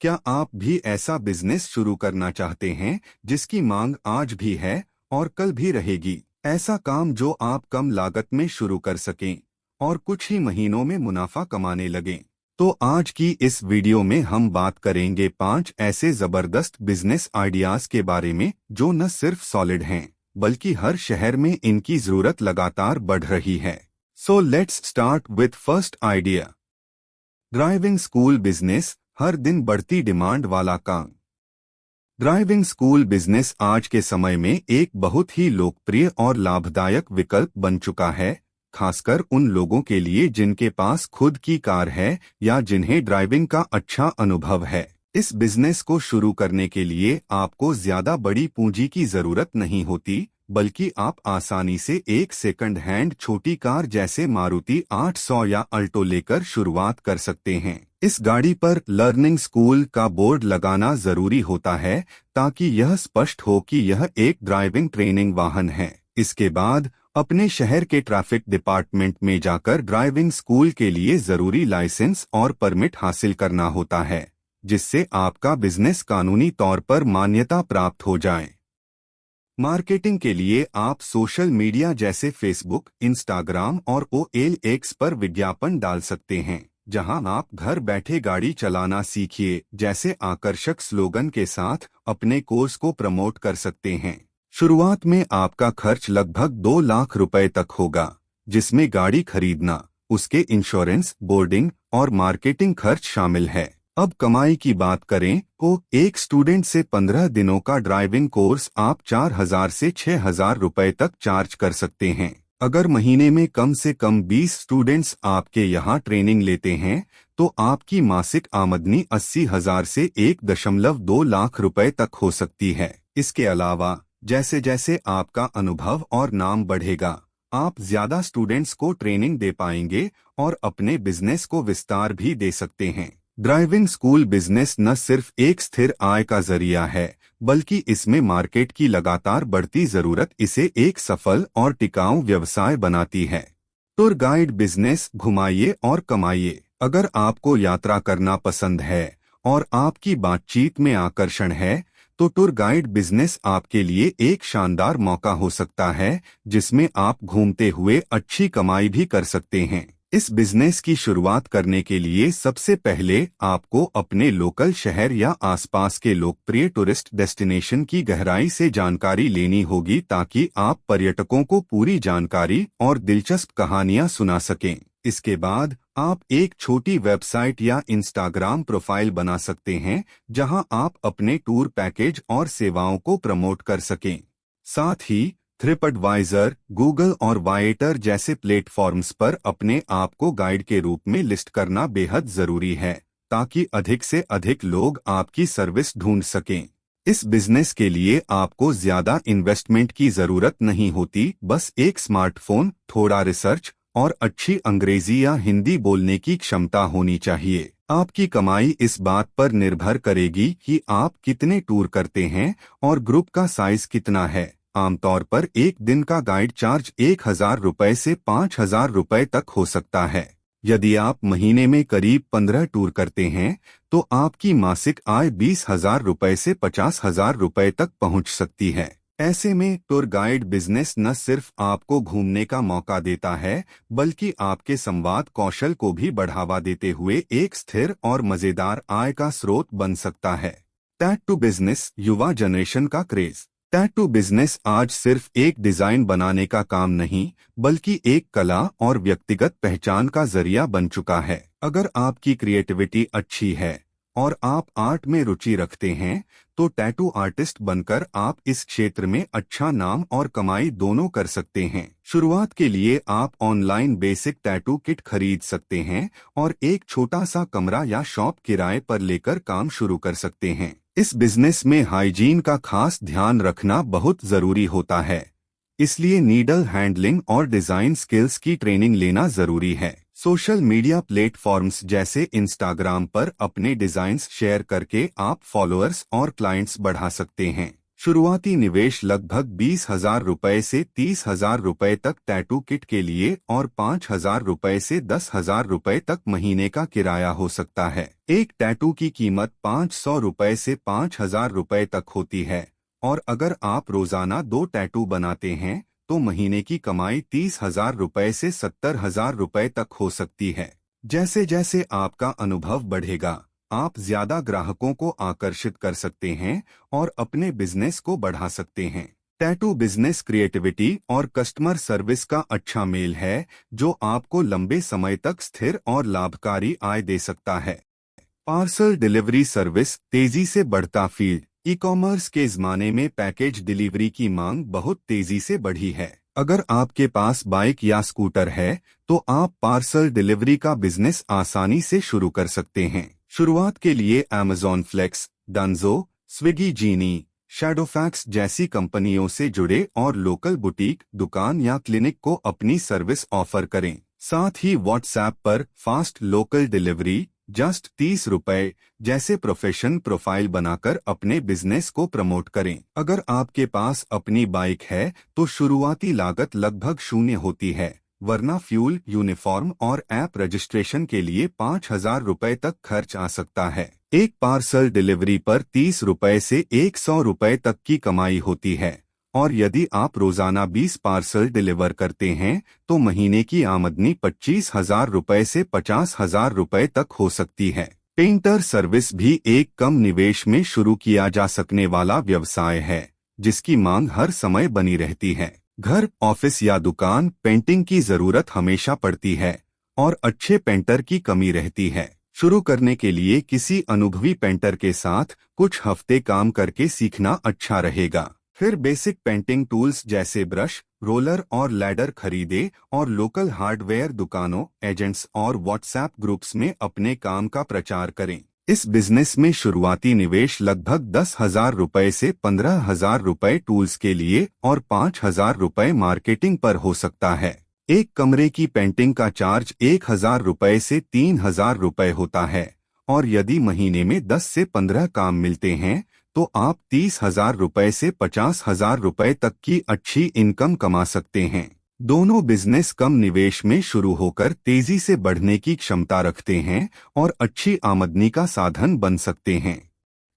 क्या आप भी ऐसा बिजनेस शुरू करना चाहते हैं जिसकी मांग आज भी है और कल भी रहेगी? ऐसा काम जो आप कम लागत में शुरू कर सकें और कुछ ही महीनों में मुनाफा कमाने लगें। तो आज की इस वीडियो में हम बात करेंगे 5 ऐसे जबरदस्त बिजनेस आइडियाज के बारे में जो न सिर्फ सॉलिड हैं बल्कि हर शहर में इनकी जरूरत लगातार बढ़ रही है। So let's start with first idea. Driving school business, हर दिन बढ़ती डिमांड वाला काम। ड्राइविंग स्कूल बिजनेस आज के समय में एक बहुत ही लोकप्रिय और लाभदायक विकल्प बन चुका है, खासकर उन लोगों के लिए जिनके पास खुद की कार है या जिन्हें ड्राइविंग का अच्छा अनुभव है। इस बिजनेस को शुरू करने के लिए आपको ज्यादा बड़ी पूंजी की जरूरत नहीं होती, बल्कि आप आसानी से एक सेकंड हैंड छोटी कार जैसे मारुति 800 या अल्टो लेकर शुरुआत कर सकते हैं। इस गाड़ी पर लर्निंग स्कूल का बोर्ड लगाना जरूरी होता है ताकि यह स्पष्ट हो कि यह एक ड्राइविंग ट्रेनिंग वाहन है। इसके बाद अपने शहर के ट्रैफिक डिपार्टमेंट में जाकर ड्राइविंग स्कूल के लिए जरूरी लाइसेंस और परमिट हासिल करना होता है, जिससे आपका बिजनेस कानूनी तौर पर मान्यता प्राप्त हो जाए। मार्केटिंग के लिए आप सोशल मीडिया जैसे फेसबुक, इंस्टाग्राम और OLX पर विज्ञापन डाल सकते हैं, जहां आप घर बैठे गाड़ी चलाना सीखिए जैसे आकर्षक स्लोगन के साथ अपने कोर्स को प्रमोट कर सकते हैं। शुरुआत में आपका खर्च लगभग 2 लाख रुपए तक होगा, जिसमें गाड़ी खरीदना, उसके इंश्योरेंस, बोर्डिंग और मार्केटिंग खर्च शामिल है। अब कमाई की बात करें तो एक स्टूडेंट से 15 दिनों का ड्राइविंग कोर्स आप 4,000 से 6,000 रुपए तक चार्ज कर सकते हैं। अगर महीने में कम से कम 20 स्टूडेंट्स आपके यहाँ ट्रेनिंग लेते हैं तो आपकी मासिक आमदनी 80,000 से 1.2 लाख रुपए तक हो सकती है। इसके अलावा जैसे जैसे आपका अनुभव और नाम बढ़ेगा, आप ज्यादा स्टूडेंट्स को ट्रेनिंग दे पाएंगे और अपने बिजनेस को विस्तार भी दे सकते हैं। ड्राइविंग स्कूल बिजनेस न सिर्फ एक स्थिर आय का जरिया है, बल्कि इसमें मार्केट की लगातार बढ़ती जरूरत इसे एक सफल और टिकाऊ व्यवसाय बनाती है। टूर गाइड बिजनेस, घुमाइए और कमाइए। अगर आपको यात्रा करना पसंद है और आपकी बातचीत में आकर्षण है, तो टूर गाइड बिजनेस आपके लिए एक शानदार मौका हो सकता है, जिसमें आप घूमते हुए अच्छी कमाई भी कर सकते हैं। इस बिजनेस की शुरुआत करने के लिए सबसे पहले आपको अपने लोकल शहर या आसपास के लोकप्रिय टूरिस्ट डेस्टिनेशन की गहराई से जानकारी लेनी होगी ताकि आप पर्यटकों को पूरी जानकारी और दिलचस्प कहानियां सुना सकें। इसके बाद आप एक छोटी वेबसाइट या इंस्टाग्राम प्रोफाइल बना सकते हैं, जहां आप अपने टूर पैकेज और सेवाओं को प्रमोट कर सकें। साथ ही ट्रिपएडवाइजर, गूगल और वाइटर जैसे प्लेटफॉर्म्स पर अपने आप को गाइड के रूप में लिस्ट करना बेहद जरूरी है, ताकि अधिक से अधिक लोग आपकी सर्विस ढूंढ सकें। इस बिजनेस के लिए आपको ज्यादा इन्वेस्टमेंट की जरूरत नहीं होती, बस एक स्मार्टफोन, थोड़ा रिसर्च और अच्छी अंग्रेजी या हिंदी बोलने की क्षमता होनी चाहिए। आपकी कमाई इस बात पर निर्भर करेगी कि आप कितने टूर करते हैं और ग्रुप का साइज कितना है। आमतौर पर एक दिन का गाइड चार्ज 1,000 रुपए से 5,000 रुपए तक हो सकता है। यदि आप महीने में करीब 15 टूर करते हैं तो आपकी मासिक आय 20,000 रुपए से 50,000 रुपए तक पहुंच सकती है। ऐसे में टूर गाइड बिजनेस न सिर्फ आपको घूमने का मौका देता है, बल्कि आपके संवाद कौशल को भी बढ़ावा देते हुए एक स्थिर और मजेदार आय का स्रोत बन सकता है। टैटू बिजनेस, युवा जनरेशन का क्रेज। टैटू बिजनेस आज सिर्फ एक डिजाइन बनाने का काम नहीं, बल्कि एक कला और व्यक्तिगत पहचान का जरिया बन चुका है। अगर आपकी क्रिएटिविटी अच्छी है और आप आर्ट में रुचि रखते हैं, तो टैटू आर्टिस्ट बनकर आप इस क्षेत्र में अच्छा नाम और कमाई दोनों कर सकते हैं। शुरुआत के लिए आप ऑनलाइन बेसिक टैटू किट खरीद सकते हैं और एक छोटा सा कमरा या शॉप किराए पर लेकर काम शुरू कर सकते हैं। इस बिजनेस में हाइजीन का खास ध्यान रखना बहुत जरूरी होता है, इसलिए नीडल हैंडलिंग और डिजाइन स्किल्स की ट्रेनिंग लेना जरूरी है। सोशल मीडिया प्लेटफॉर्म्स जैसे इंस्टाग्राम पर अपने डिजाइन्स शेयर करके आप फॉलोअर्स और क्लाइंट्स बढ़ा सकते हैं। शुरुआती निवेश लगभग 20,000 रुपए से 30,000 रुपए तक टैटू किट के लिए और 5,000 रुपए से 10,000 रुपए तक महीने का किराया हो सकता है। एक टैटू की कीमत 500 रुपए से 5,000 रुपए तक होती है और अगर आप रोजाना 2 टैटू बनाते हैं तो महीने की कमाई 30,000 रुपए से 70,000 रुपए तक हो सकती है। जैसे जैसे आपका अनुभव बढ़ेगा, आप ज्यादा ग्राहकों को आकर्षित कर सकते हैं और अपने बिजनेस को बढ़ा सकते हैं। टैटू बिजनेस क्रिएटिविटी और कस्टमर सर्विस का अच्छा मेल है जो आपको लंबे समय तक स्थिर और लाभकारी आय दे सकता है। पार्सल डिलीवरी सर्विस तेजी से बढ़ता फील्ड। ई कॉमर्स के ज़माने में पैकेज डिलीवरी की मांग बहुत तेजी से बढ़ी है। अगर आपके पास बाइक या स्कूटर है तो आप पार्सल डिलीवरी का बिजनेस आसानी से शुरू कर सकते हैं। शुरुआत के लिए Amazon फ्लेक्स, डंजो, स्विगी जीनी, शैडोफैक्स जैसी कंपनियों से जुड़े और लोकल बुटीक, दुकान या क्लिनिक को अपनी सर्विस ऑफर करें। साथ ही व्हाट्सएप पर फास्ट लोकल डिलीवरी जस्ट 30 रुपए जैसे प्रोफेशन प्रोफाइल बनाकर अपने बिजनेस को प्रमोट करें। अगर आपके पास अपनी बाइक है तो शुरुआती लागत लगभग शून्य होती है, वरना फ्यूल, यूनिफॉर्म और ऐप रजिस्ट्रेशन के लिए 5,000 रुपए तक खर्च आ सकता है। एक पार्सल डिलीवरी पर 30 रुपए से 100 रुपए तक की कमाई होती है और यदि आप रोजाना 20 पार्सल डिलीवर करते हैं तो महीने की आमदनी 25,000 रुपए से 50,000 रुपए तक हो सकती है। पेंटर सर्विस भी एक कम निवेश में शुरू किया जा सकने वाला व्यवसाय है जिसकी मांग हर समय बनी रहती है। घर, ऑफिस या दुकान, पेंटिंग की जरूरत हमेशा पड़ती है और अच्छे पेंटर की कमी रहती है। शुरू करने के लिए किसी अनुभवी पेंटर के साथ कुछ हफ्ते काम करके सीखना अच्छा रहेगा। फिर बेसिक पेंटिंग टूल्स जैसे ब्रश, रोलर और लैडर खरीदे और लोकल हार्डवेयर दुकानों, एजेंट्स और व्हाट्सएप ग्रुप्स में अपने काम का प्रचार करें। इस बिजनेस में शुरुआती निवेश लगभग 10,000 रुपए से 15,000 रुपए टूल्स के लिए और 5,000 रुपए मार्केटिंग पर हो सकता है। एक कमरे की पेंटिंग का चार्ज 1,000 रुपए से 3,000 रुपए होता है और यदि महीने में 10 से 15 काम मिलते हैं तो आप 30,000 रुपए से 50,000 रुपए तक की अच्छी इनकम कमा सकते हैं। दोनों बिजनेस कम निवेश में शुरू होकर तेजी से बढ़ने की क्षमता रखते हैं और अच्छी आमदनी का साधन बन सकते हैं।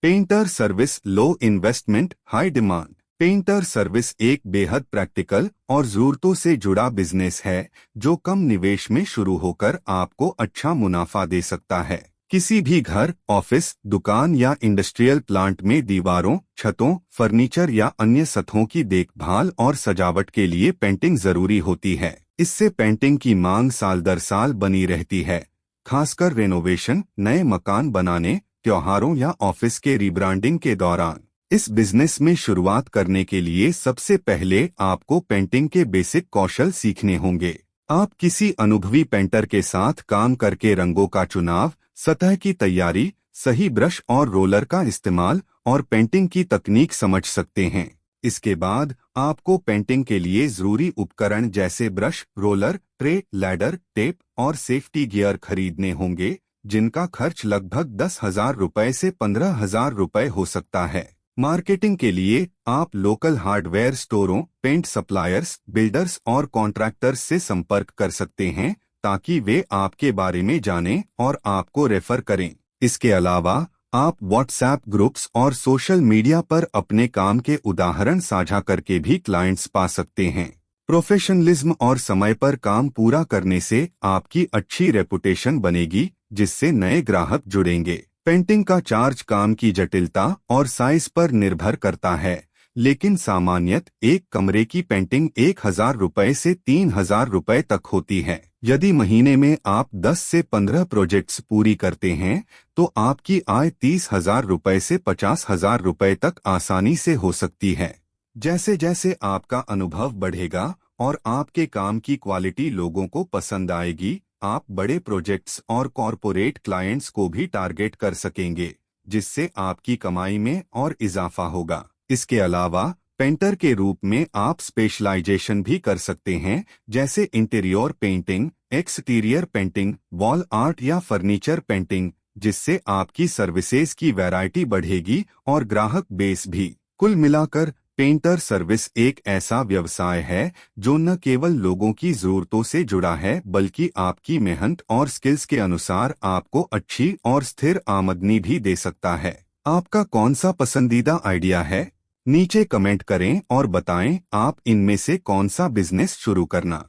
Painter service, low investment, high demand. Painter service एक बेहद प्रैक्टिकल और जरूरतों से जुड़ा बिजनेस है जो कम निवेश में शुरू होकर आपको अच्छा मुनाफा दे सकता है। किसी भी घर, ऑफिस, दुकान या इंडस्ट्रियल प्लांट में दीवारों, छतों, फर्नीचर या अन्य सतहों की देखभाल और सजावट के लिए पेंटिंग जरूरी होती है। इससे पेंटिंग की मांग साल दर साल बनी रहती है, खासकर रेनोवेशन, नए मकान बनाने, त्योहारों या ऑफिस के रीब्रांडिंग के दौरान। इस बिजनेस में शुरुआत करने के लिए सबसे पहले आपको पेंटिंग के बेसिक कौशल सीखने होंगे। आप किसी अनुभवी पेंटर के साथ काम करके रंगों का चुनाव, सतह की तैयारी, सही ब्रश और रोलर का इस्तेमाल और पेंटिंग की तकनीक समझ सकते हैं। इसके बाद आपको पेंटिंग के लिए जरूरी उपकरण जैसे brush, roller, tray, ladder, tape और सेफ्टी गियर खरीदने होंगे, जिनका खर्च लगभग 10,000 रुपए से 15,000 रुपए हो सकता है। मार्केटिंग के लिए आप लोकल हार्डवेयर स्टोरों, पेंट सप्लायर्स, बिल्डर्स और कॉन्ट्रैक्टर्स से संपर्क कर सकते हैं ताकि वे आपके बारे में जानें और आपको रेफर करें। इसके अलावा आप व्हाट्सएप ग्रुप्स और सोशल मीडिया पर अपने काम के उदाहरण साझा करके भी क्लाइंट्स पा सकते हैं। प्रोफेशनलिज्म और समय पर काम पूरा करने से आपकी अच्छी रेपुटेशन बनेगी, जिससे नए ग्राहक जुड़ेंगे। पेंटिंग का चार्ज काम की जटिलता और साइज पर निर्भर करता है, लेकिन सामान्यत एक कमरे की पेंटिंग 1,000 रुपए से 3,000 रुपए तक होती है। यदि महीने में आप 10 से 15 प्रोजेक्ट्स पूरी करते हैं तो आपकी आय 30,000 रुपए से 50,000 रुपए तक आसानी से हो सकती है। जैसे जैसे आपका अनुभव बढ़ेगा और आपके काम की क्वालिटी लोगों को पसंद आएगी, आप बड़े प्रोजेक्ट्स और कॉरपोरेट क्लाइंट्स को भी टारगेट कर सकेंगे, जिससे आपकी कमाई में और इजाफा होगा। इसके अलावा पेंटर के रूप में आप स्पेशलाइजेशन भी कर सकते हैं, जैसे interior painting, exterior painting, wall art या फर्नीचर पेंटिंग, जिससे आपकी सर्विसेज की वैरायटी बढ़ेगी और ग्राहक बेस भी। कुल मिलाकर पेंटर सर्विस एक ऐसा व्यवसाय है जो न केवल लोगों की जरूरतों से जुड़ा है बल्कि आपकी मेहनत और स्किल्स के अनुसार आपको अच्छी और स्थिर आमदनी भी दे सकता है। आपका कौन सा पसंदीदा आइडिया है? नीचे कमेंट करें और बताएं आप इनमें से कौन सा बिजनेस शुरू करना